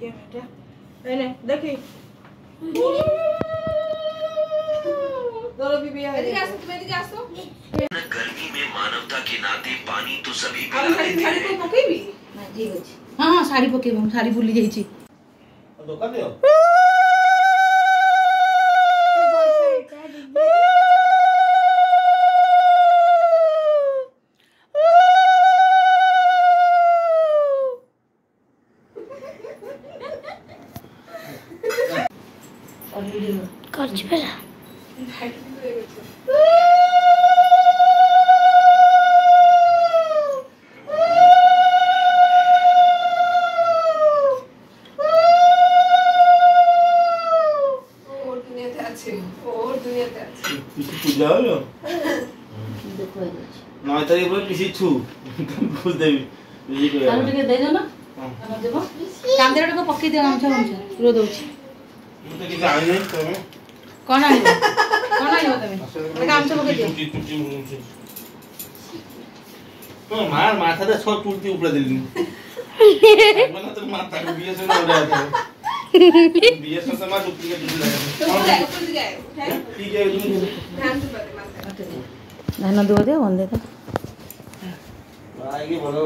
game এটা এনে দেখি दोनों बीबी एदिके आसो तुम एदिके आसो गर्मी में मानवता के नाते पानी तो सभी अब साड़ी को पकेबी ना ठीक अछि हां साड़ी पकेबी हम साड़ी भूली जाई छी दुकान दियो करछ बेला और दुनियाते আছে কিছু পূজা হলো দেখো এই 9 তারিখ পরে কিছু ছু বুঝ দেবি এই কই তাহলে টিকে দেই দাও না আমরা দেব কান্দেড়া পকেই দিও আমছা আমছা পুরো দউছি ମୁଁ ତ କିଛି ଆଣି ନାହିଁ ତମେ কোন আইব তুমি আমছা পকেই দিও তো মার মাথাতে সব চুলতি উপরে দিলি মানে তোর মাথা বিয়ে সে না ওড়া আছে বিয়ে সে মা ডুপ্লিকেট দিলি ऊपर जाए ठीक है ध्यान से बात मार ध्यान दो दे वंदे तो आएगी बोलो